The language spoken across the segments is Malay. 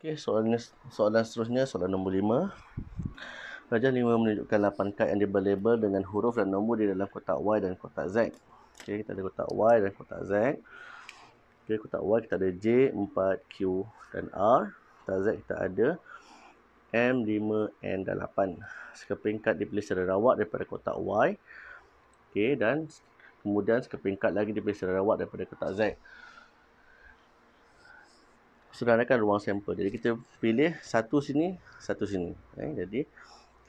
Okey, soalan seterusnya, soalan nombor 5. Rajah 5 menunjukkan 8 kad yang dibelabel dengan huruf dan nombor di dalam kotak Y dan kotak Z. Okey, kita ada kotak Y dan kotak Z. Okey, kotak Y kita ada J, 4, Q dan R. Kotak Z kita ada M, 5, N dan 8. Sekeping kad dipilih secara rawat daripada kotak Y. Okey, dan kemudian sekeping kad lagi dipilih secara rawat daripada kotak Z. Sedarakan ruang sampel. Jadi kita pilih satu sini, satu sini. Jadi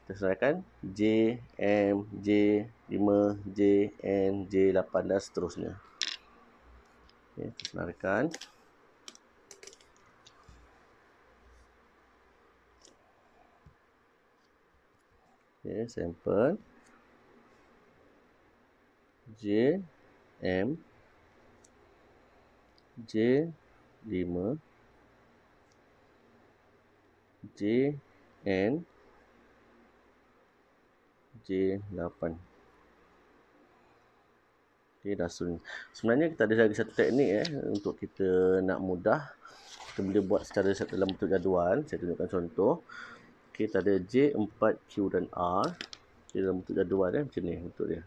kita sedarakan J, M, J, 5, J, N, J8 dan seterusnya. Okay, kita sedarakan. Okay, sampel. J, M, J, 5, J, N, J8. Okay, dah sunyi. Sebenarnya kita ada lagi satu teknik untuk kita nak mudah. Kita boleh buat secara dalam bentuk jadual. Saya tunjukkan contoh. Okay, kita ada J, 4, Q dan R. Okay, dalam bentuk jadual macam ni bentuk dia.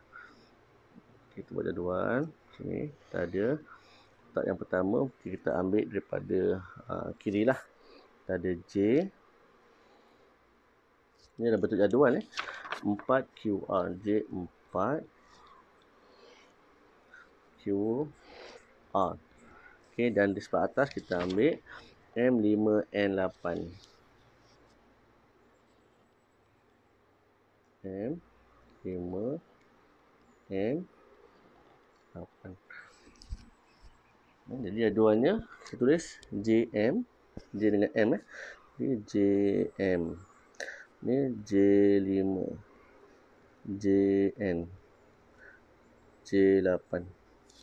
Okay, kita buat jadual. Sini kita ada kotak yang pertama. Okay, kita ambil daripada kiri lah. Kita ada J. Ini dalam bentuk jadual 4 QR. J 4 QR. Okey, dan di sebelah atas kita ambil M5 N8. M5 N8. Jadi jadualnya kita tulis JM, J dengan M Ini JM. Ini J5, JN, J8.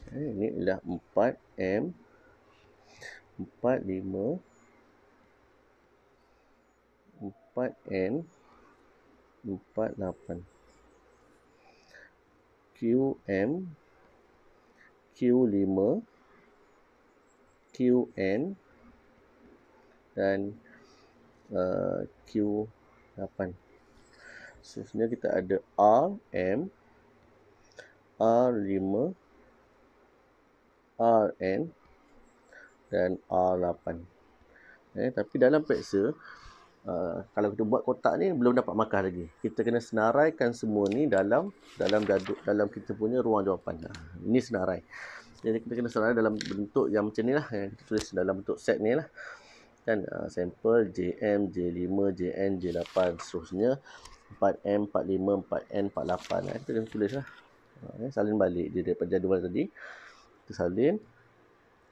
Ini adalah 4M, 45, 4N, 48. QM, Q5, QN dan Q8. Seterusnya kita ada RM, R5, RN dan R8. Tapi dalam periksa, kalau kita buat kotak ni belum dapat markah lagi. Kita kena senaraikan semua ni dalam kita punya ruang jawapan. Ini senarai. Jadi kita kena senarai dalam bentuk yang macam ni lah. Kita tulis dalam bentuk set ni lah. Kan sampel JM, J5, JN, J8 seterusnya 4M, 45, 4N, 48. Kita kena tulis lah. Salin balik dia daripada jadual tadi. Kita salin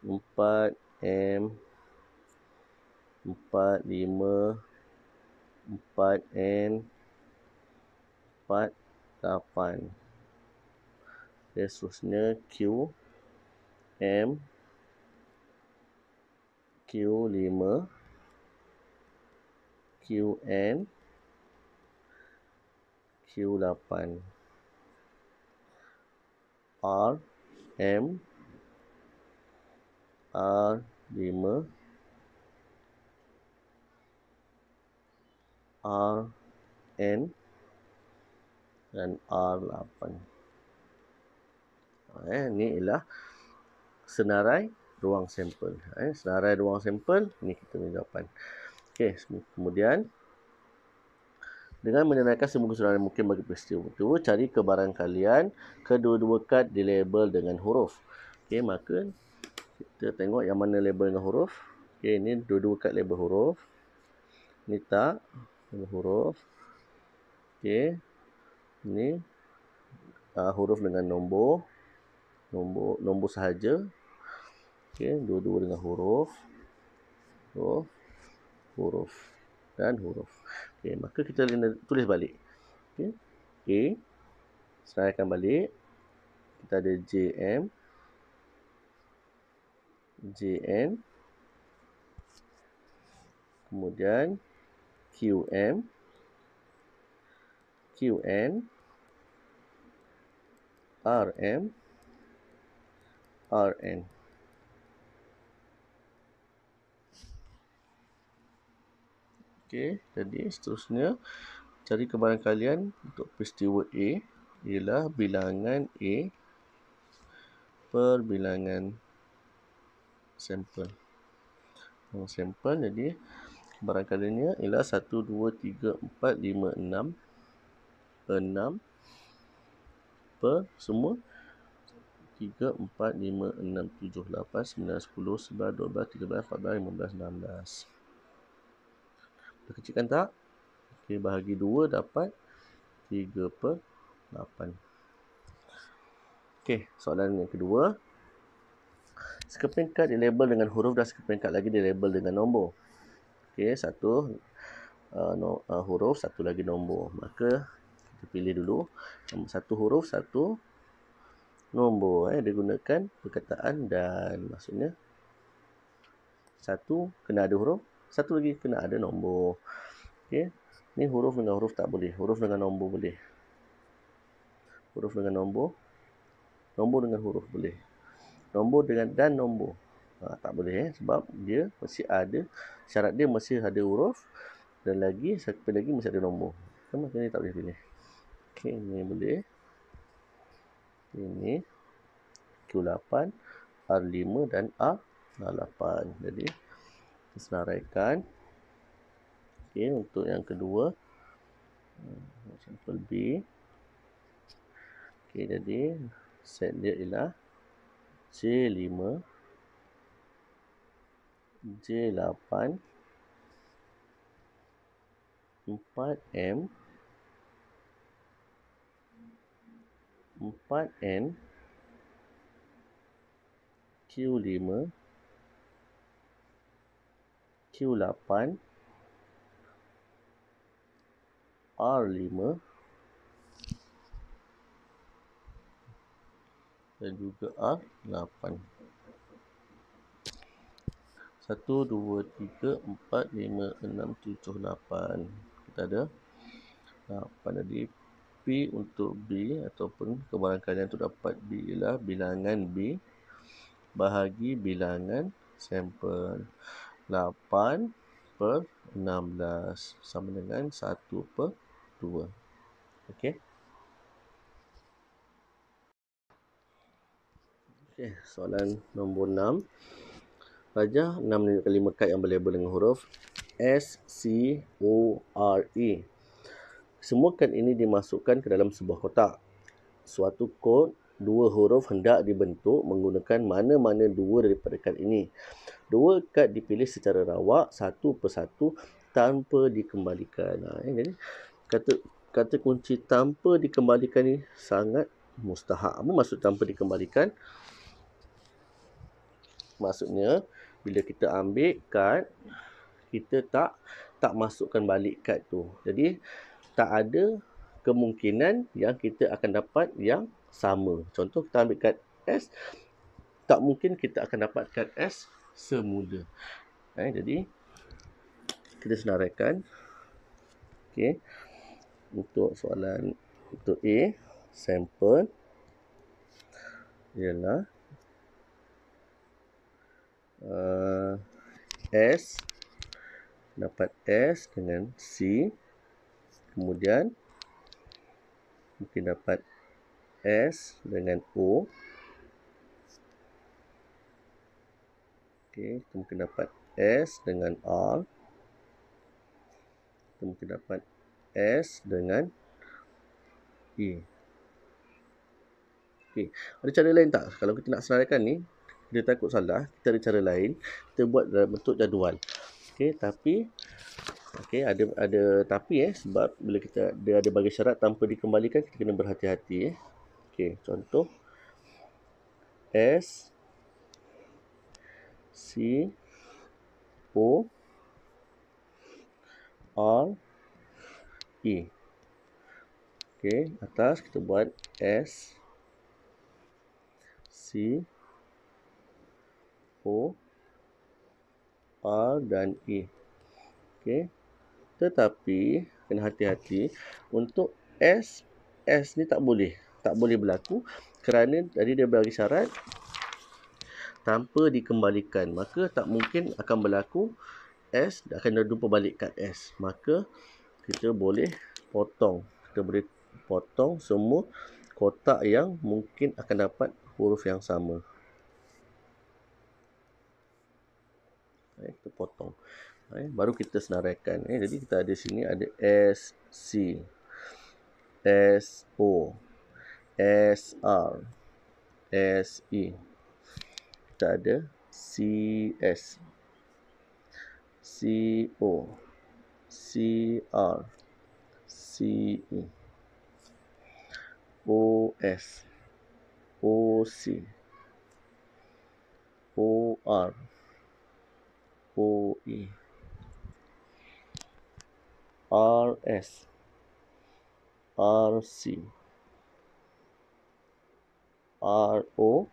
4M, 45, 4N, 48. Okay, seterusnya Q, M, Q5, QN, Q8. R, M, R5, RN dan R8. Ini ialah senarai ruang sampel. Senarai ruang sampel, ini kita punya jawapan. Okey, kemudian dengan menyenaraikan semua keseluruhan yang mungkin bagi peristiwa itu, cari kebarangkalian kedua-dua kad dilabel dengan huruf. Okey, maka kita tengok yang mana label dengan huruf. Okey, ini dua-dua kad label huruf. Ini tak label huruf. Okey, ini huruf dengan nombor sahaja. Okey, dua-dua dengan huruf dan huruf. Okey, maka kita tulis balik. Okey, A, seraikan balik. Kita ada JM, JN, kemudian QM, QN, RM, RN. Okey, jadi seterusnya cari kebarangkalian untuk peristiwa A ialah bilangan A per bilangan sampel. Sampel, jadi kebarangkaliannya ialah 1, 2, 3, 4, 5, 6 per semua 3, 4, 5, 6, 7, 8, 9, 10, 11, 12, 13, 14, 15, 16. Kita kecilkan tak? Okey, bahagi 2 dapat 3 per 8. Okey, soalan yang kedua. Sekeping kad dilabel dengan huruf dan sekeping kad lagi dilabel dengan nombor. Okey, satu huruf, satu lagi nombor. Maka kita pilih dulu satu huruf, satu nombor. Dia gunakan perkataan dan. Maksudnya satu kena ada huruf, satu lagi kena ada nombor. Okey, ni huruf dengan huruf tak boleh. Huruf dengan nombor boleh. Huruf dengan nombor, nombor dengan huruf boleh. Nombor dengan dan nombor tak boleh sebab dia mesti ada, syarat dia mesti ada huruf dan lagi satu lagi mesti ada nombor. Maka ni tak boleh pilih. Okey, ini boleh. Ini Q8, R5 dan R8. Jadi kita senaraikan. Okey, untuk yang kedua sampel B. Okey, jadi set dia ialah J5, J8, 4M, 4N, Q5, Q8, R5 dan juga R8. 1, 2, 3, 4, 5, 6, 7, 8. Kita ada 8. Jadi P untuk B ataupun kebarangkalian untuk dapat B ialah bilangan B bahagi bilangan sampel. 8 per 16 sama dengan 1 per 2. Okey. Okey, soalan nombor 6. Rajah 6 menunjukkan 5 kad yang berlabel dengan huruf S, C, O, R, E. Semua kad ini dimasukkan ke dalam sebuah kotak. Suatu kod 2 huruf hendak dibentuk menggunakan mana-mana 2 daripada kad ini. 2 kad dipilih secara rawak satu persatu tanpa dikembalikan. Jadi kata kunci tanpa dikembalikan ni sangat mustahak. Apa maksud tanpa dikembalikan? Maksudnya bila kita ambil kad, kita tak masukkan balik kad tu. Jadi tak ada kemungkinan yang kita akan dapat yang sama. Contoh kita ambil kad S, tak mungkin kita akan dapat kad S semula. Jadi kita senaraikan. Okey. Untuk soalan untuk A, sampel ialah S, dapat S dengan C, kemudian mungkin dapat S dengan O. Okey, mungkin dapat S dengan R. Mungkin dapat S dengan E. Okey, ada cara lain tak? Kalau kita nak senaraikan ni, dia takut salah, kita ada cara lain. Kita buat dalam bentuk jadual. Okey, tapi tapi sebab bila dia ada bagi syarat tanpa dikembalikan, kita kena berhati-hati. Okey, contoh S, C, O, R, E. Okey, atas kita buat S, C, O, R dan E. Okey. Tetapi kena hati-hati untuk S ni tak boleh berlaku kerana tadi dia bagi syarat tanpa dikembalikan. Maka tak mungkin akan berlaku S, dia akan jumpa balik kat S. Maka kita boleh potong. Kita boleh potong semua kotak yang mungkin akan dapat huruf yang sama. Kita potong. Baru kita senaraikan. Jadi kita ada sini ada S, C, S, O, S, R, S, E. Kita ada C, S, C, O, C, R, C, E, O, S, O, C, O, R, O, E, R, S, R, C, R, O,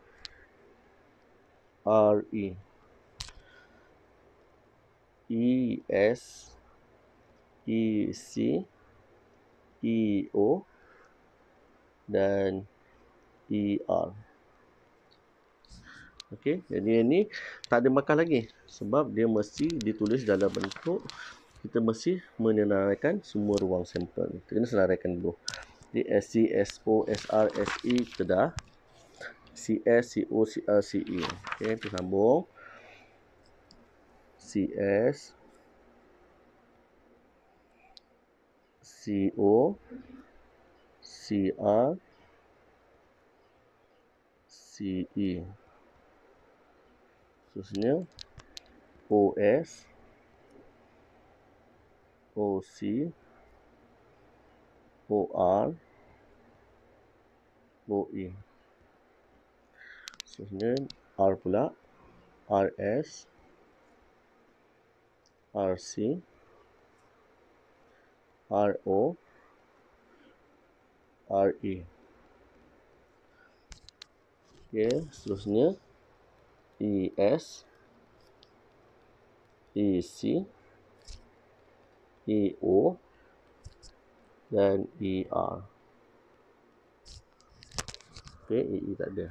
R, E, E, S, E, C, E, O, dan E, R. Okey, jadi ini tak ada makan lagi sebab dia mesti ditulis dalam bentuk, kita mesti menyenaraikan semua ruang sampel. Kita kena senaraikan dulu. Di S, C, S, O, S, R, S, E kita dah. C, S, C, O, C, R, C, E. Okey, kita sambung. C, S, C, O, C, R, C, E. Seterusnya O, S, O, C, O, R, O, E. Seterusnya R pula, R, S, R, C, R, O, R, E. Okey, seterusnya E, S, E, C, E, O, dan E, R. Okey, E tak ada.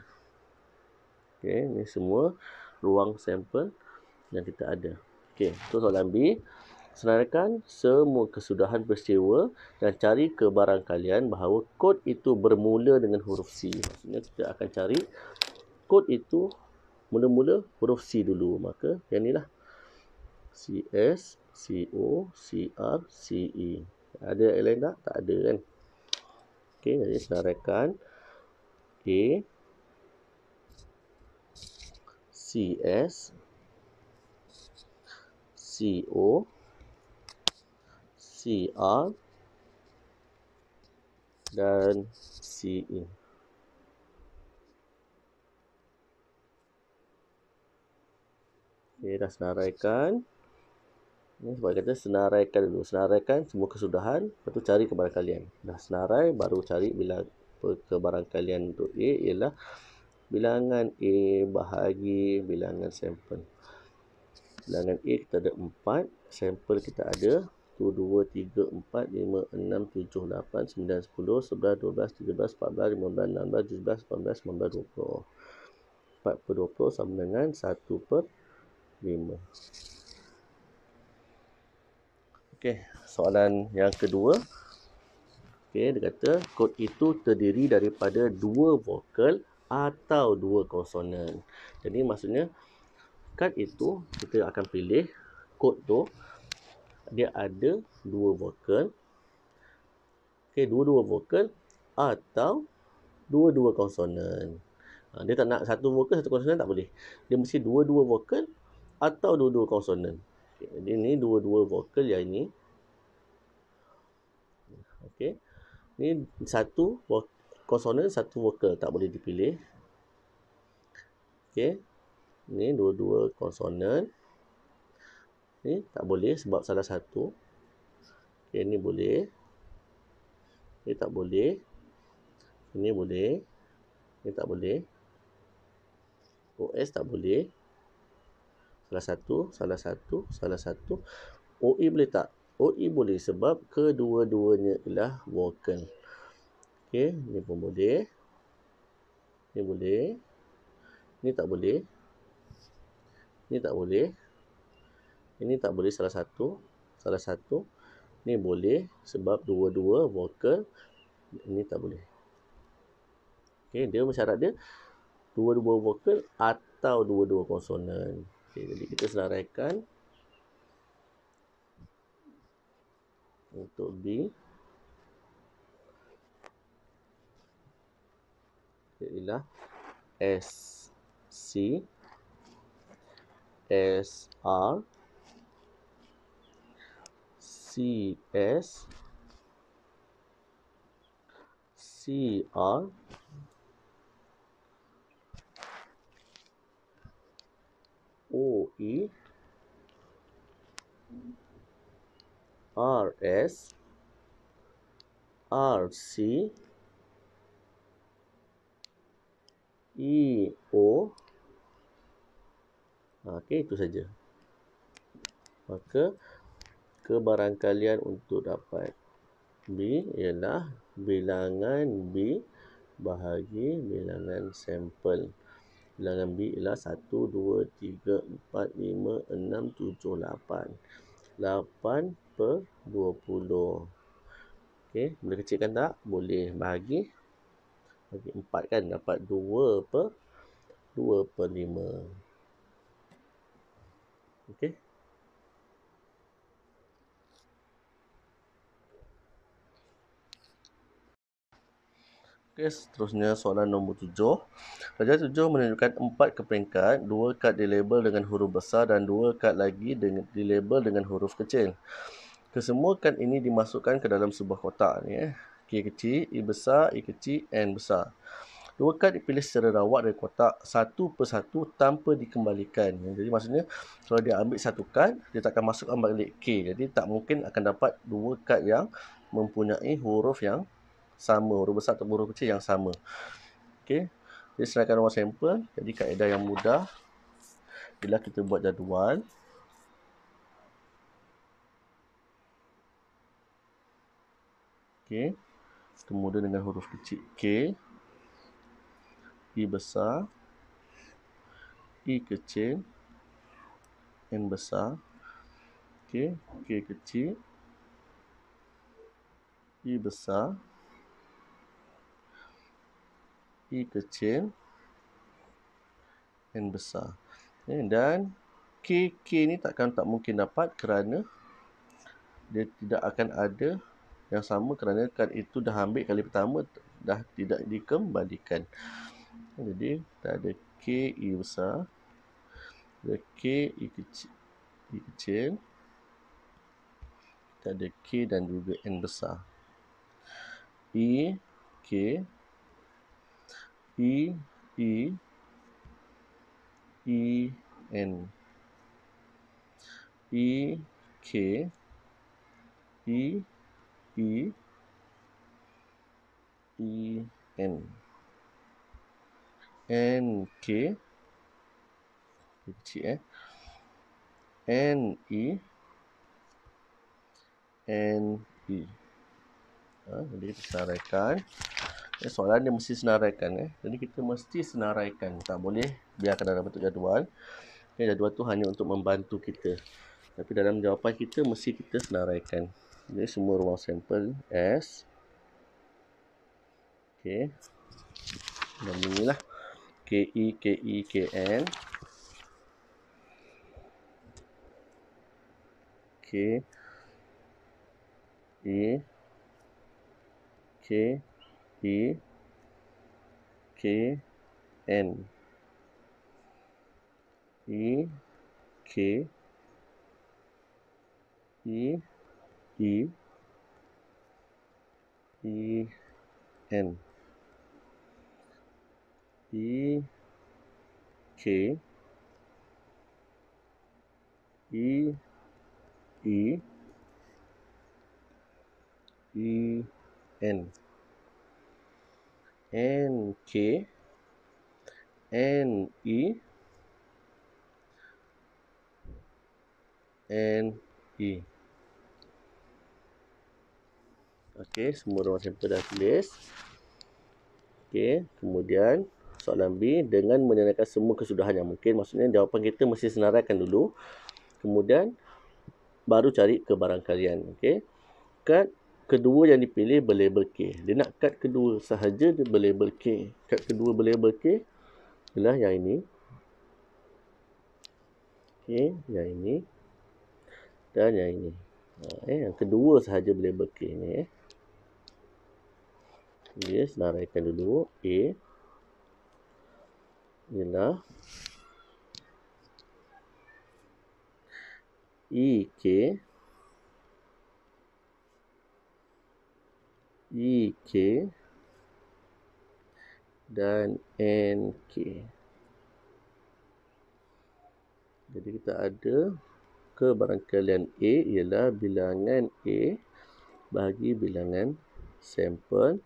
Okey, ini semua ruang sampel yang kita ada. Okey, tu soalan B. Senaraikan semua kesudahan peristiwa dan cari kebarangkalian bahawa kod itu bermula dengan huruf C. Maksudnya kita akan cari kod itu mula-mula huruf C dulu. Maka yang inilah C, S, C, O, C, R, C, E. Ada yang lain tak? Tak ada kan? Okey, jadi senaraikan A, C, S, C, O, C, R, dan C, E. Okey, dah senaraikan. Sebab kata senaraikan dulu. Senaraikan semua kesudahan, lepas tu cari kebarangkalian. Dah senarai, baru cari bilang kebarangkalian untuk A ialah bilangan A bahagi bilangan sampel. Bilangan A kita ada 4, sampel kita ada 1, 2, 3, 4, 5, 6, 7, 8, 9, 10, 11, 12, 13, 14, 15, 16, 17, 18, 19, 20. 4 per 20 sama dengan 1 per 5. Okey, soalan yang kedua. Okey, dia kata kod itu terdiri daripada 2 vokal atau 2 konsonan. Jadi maksudnya kad itu kita akan pilih kod tu dia ada 2 vokal. Okey, 2 vokal atau 2 konsonan. Dia tak nak satu vokal satu konsonan tak boleh. Dia mesti 2 vokal atau 2 konsonan. Okay, jadi ni 2 vokal yang ini. Okey. Ni satu konsonan, satu vokal tak boleh dipilih. Okey. Ni 2 konsonan. Ni tak boleh sebab salah satu. Okey, ni boleh. Ni tak boleh. Ini boleh. Ni tak boleh. OS tak boleh. Salah satu. OE boleh tak? OE boleh sebab kedua-duanya ialah vokal. Okey, ni pun boleh. Ni boleh. Ni tak boleh. Ni tak boleh. Ini tak boleh salah satu. Salah satu. Ni boleh sebab dua-dua vokal. Ini tak boleh. Okey, dia syarat dia dua-dua vokal atau dua-dua konsonan. Okey, jadi kita senaraikan untuk B. Ialah S, C, S, R, C, S, C, R, O, E, R, S, R, C, E, O. Okey, itu saja. Maka kebarangkalian untuk dapat B ialah bilangan B bahagi bilangan sampel. Bilangan B ialah 1, 2, 3, 4, 5, 6, 7, 8. 8 per 20. Okey, boleh kecilkan tak? Boleh. Bagi 4 kan, dapat 2 per 5. Okey. Okey, seterusnya soalan nombor 7. Pelajaran 7 menunjukkan 4 kad peringkat, 2 kad dilabel dengan huruf besar dan 2 kad lagi dilabel dengan huruf kecil. Kesemua kad ini dimasukkan ke dalam sebuah kotak ni. K kecil, E besar, E kecil, N besar. 2 kad dipilih secara rawat dari kotak satu persatu tanpa dikembalikan. Jadi maksudnya kalau dia ambil satu kad, dia takkan masukkan balik K. Jadi tak mungkin akan dapat 2 kad yang mempunyai huruf yang sama, huruf besar atau huruf kecil yang sama. Okey. Jadi serahkan ruang sampel. Jadi kaedah yang mudah bila kita buat jadual. Okey. Kemudian dengan huruf kecil K, E besar, E kecil, N besar. Okey, K kecil, E besar, E kecil, N besar. Dan K ni tak mungkin dapat kerana dia tidak akan ada yang sama kerana kad itu dah ambil kali pertama dah tidak dikembalikan. Jadi kita ada K E besar, ada K E kecil, kita ada K dan juga N besar. E K E E E N E K E E E N N K kecil N E N E. Jadi kita senaraikan. Soalan dia mesti senaraikan. Jadi kita mesti senaraikan. Tak boleh biarkan dalam bentuk jadual. Jadual tu hanya untuk membantu kita. Tapi dalam jawapan kita mesti kita senaraikan. Jadi semua ruang sampel S. Okey. Dan inilah KE, KE, KN. K E K E K N E K E E E N E K E E E N N K N E N E. Okey, semua ruang sampel dah tulis. Okey, kemudian soalan B dengan menyenaraikan semua kesudahan yang mungkin. Maksudnya jawapan kita mesti senaraikan dulu. Kemudian baru cari kebarangkalian. Okey. Kad kedua yang dipilih berlabel K. Dia nak kad kedua sahaja, dia berlabel K. Kad kedua berlabel K ialah yang ini. Okey, yang ini dan yang ini. Yang kedua sahaja berlabel K ni. Dia senaraikan dulu. A ialah EK dan NK. Jadi kita ada kebarangkalian A ialah bilangan A bagi bilangan sampel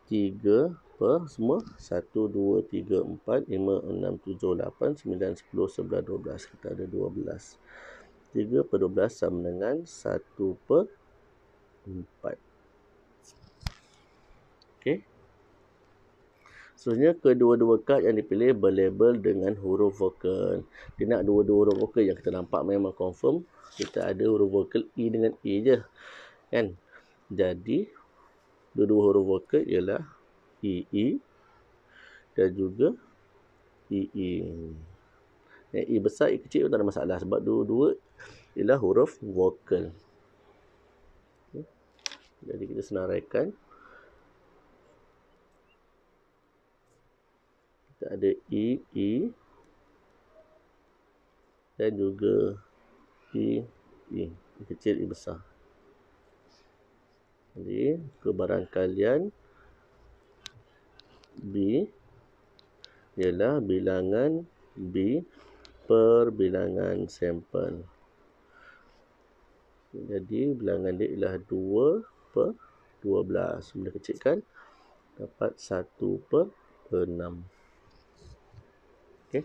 3 per semua 1, 2, 3, 4, 5, 6, 7, 8, 9, 10, 11, 12. Kita ada 12. 3 per 12 sama dengan 1 per 4. Okey. Seterusnya, kedua-dua kad yang dipilih berlabel dengan huruf vokal. Dia nak dua-dua huruf vokal yang kita nampak memang confirm. Kita ada huruf vokal E dengan E je. Kan? Jadi, dua-dua huruf vokal ialah EE dan juga EE. E besar, E kecil pun tak ada masalah sebab dua-dua ialah huruf vokal. Jadi, kita senaraikan. Kita ada E dan juga E kecil, E besar. Jadi, kebarangkalian B ialah bilangan B per bilangan sampel. Jadi, bilangan dia ialah 2 per 12. Bila kecilkan, dapat 1 per 6. Okey.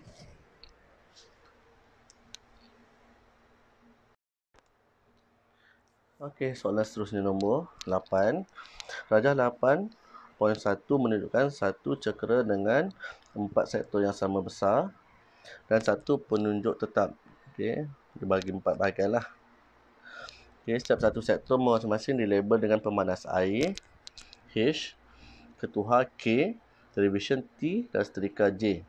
Okey, soalan seterusnya nombor 8. Rajah 8.1 menunjukkan satu cakera dengan 4 sektor yang sama besar dan satu penunjuk tetap. Okey, dibagi 4 bahagian lah. Okey, setiap satu sektor masing-masing dilabel dengan pemanas air H, ketuhar K, televisyen T dan setrika J.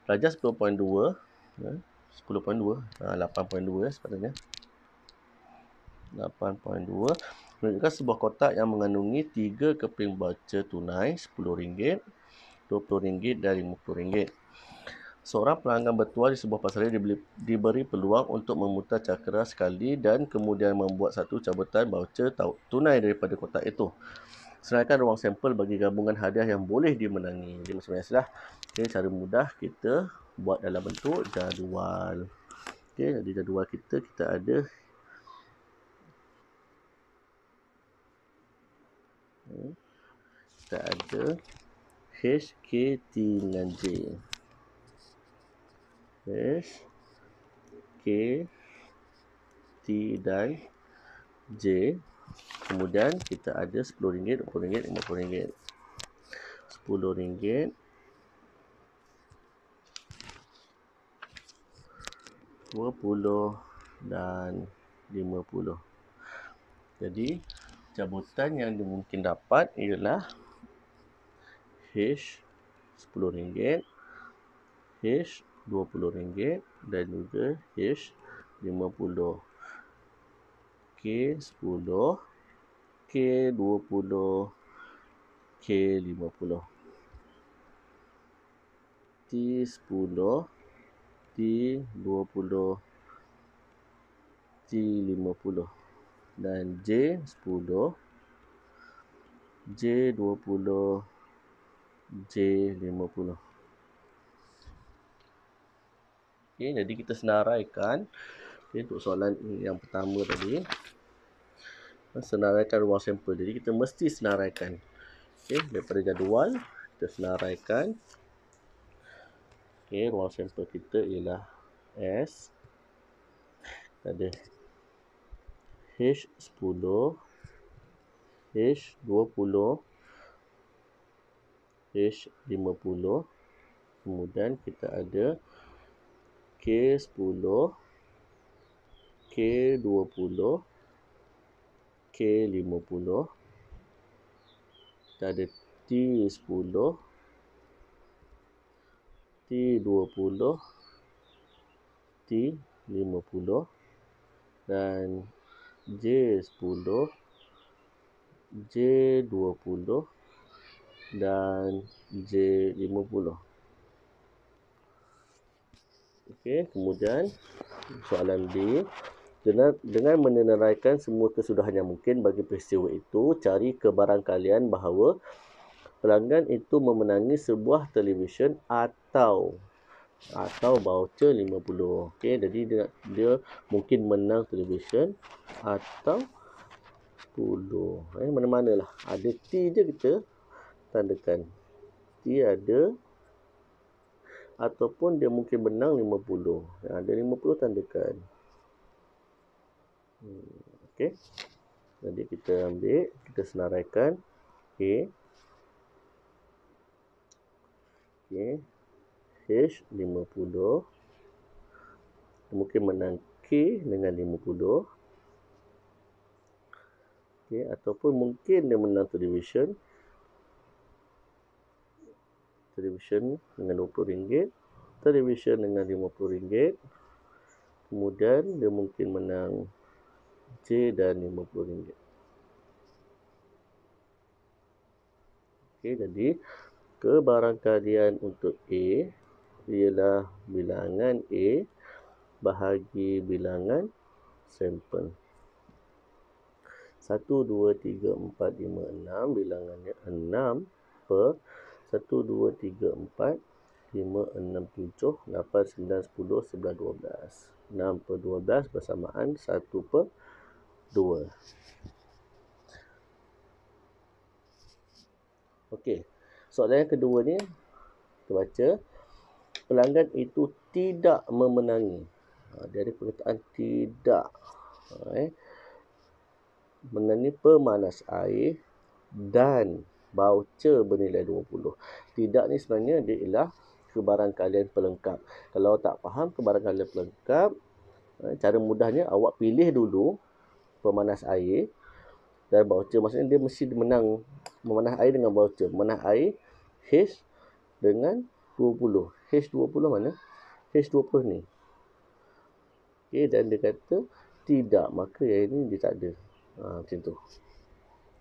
Rajah 10.2 8.2 sepatutnya. 8.2 menunjukkan sebuah kotak yang mengandungi 3 keping baca tunai RM10, RM20 dan RM50. Seorang pelanggan bertuah di sebuah pasaran diberi peluang untuk memutar cakera sekali dan kemudian membuat satu cabutan baca tunai daripada kotak itu. Senaraikan ruang sampel bagi gabungan hadiah yang boleh dimenangi. Jadi macam biasalah, okay, cara mudah kita buat dalam bentuk jadual. Okay, jadi jadual kita ada H, K, T dengan J. H, K, T dan J. Kemudian kita ada RM10, RM20, RM50. RM10, RM20 dan RM50. Jadi cabutan yang mungkin dapat ialah H RM10, H RM20 dan juga H RM50. K 10, K 20, K 50. T 10, T 20, T 50. Dan J 10, J 20, J 50. Okay, jadi kita senaraikan untuk soalan yang pertama tadi. Senaraikan ruang sampel. Jadi kita mesti senaraikan. Okay, daripada jadual kita senaraikan. Okay, ruang sampel kita ialah S. Ada H10, H20, H50. Kemudian kita ada K10, K20, K50, kita ada T10, T20, T50 dan J10, J20 dan J50. Okey, kemudian soalan B. Dengan meneraikan semua kesudahan yang mungkin bagi peristiwa itu, cari kebarangkalian bahawa pelanggan itu memenangi sebuah televisyen atau voucher 50. Okey, jadi dia mungkin menang televisyen atau 10. Mana-manalah. Ada T je kita tandakan. T ada ataupun dia mungkin menang 50. Yang ada 50 tandakan. Okey. Jadi kita ambil, kita senaraikan A. Okey. H50. Mungkin menang K dengan 50. Okey, ataupun mungkin dia menang televisyen dengan RM20, televisyen dengan RM50. Kemudian dia mungkin menang J dan RM50. Okey, jadi kebarangkalian untuk A ialah bilangan A bahagi bilangan sampel. 1, 2, 3, 4, 5, 6. Bilangannya 6 per 1, 2, 3, 4, 5, 6, 7, 8, 9, 10, 11, 12. 6 per 12 bersamaan 1 per 2. Okey. Soalan yang kedua ni, kita baca. Pelanggan itu tidak memenangi. Dia ada perkataan tidak. Mengenai pemanas air dan voucher bernilai 20. Tidak ni sebenarnya dia ialah kebarangkalian pelengkap. Kalau tak faham kebarangkalian pelengkap, cara mudahnya awak pilih dulu pemanas air dan voucher. Maksudnya dia mesti menang memanah air dengan voucher. Memanah air H dengan 20. H20 mana? H20 ni. Okey, dan dia kata tidak, maka yang ini dia tak ada. Macam tu.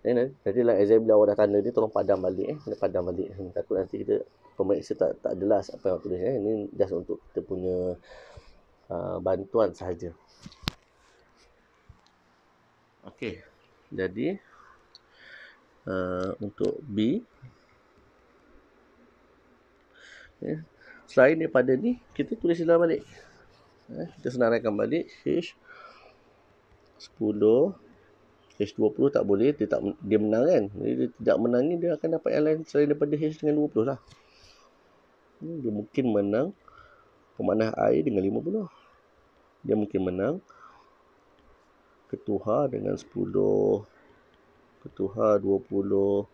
Nanti lah exam bila awak dah tanda ni, tolong padam balik. Padam balik. Takut nanti kita pemeriksa tak jelas apa yang awak tulis. Ini just untuk kita punya bantuan sahaja. Okey. Jadi untuk B, selain daripada ni, kita tulis dalam balik. Kita senaraikan balik. H10, H20 tak boleh, dia menang kan. Jadi dia tidak menang ni, dia akan dapat yang lain selain daripada H dengan 20 lah. Dia mungkin menang pemanah air dengan 50. Dia mungkin menang ketuhar dengan 10, ketuhar 20,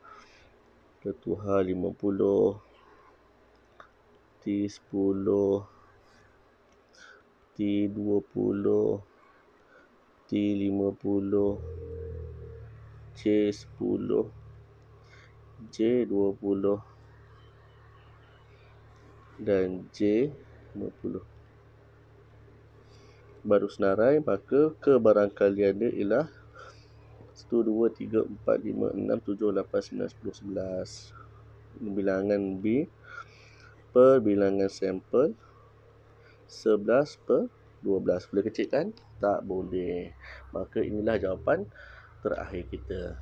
ketuhar 50, T10, T20, T50, J10, J20 dan J50. Baru senarai, maka kebarangkalian dia ialah 1, 2, 3, 4, 5, 6, 7, 8, 9, 10, 11. Bilangan B per bilangan sampel 11 per 12. Boleh kecilkan? Tak boleh. Maka inilah jawapan terakhir kita.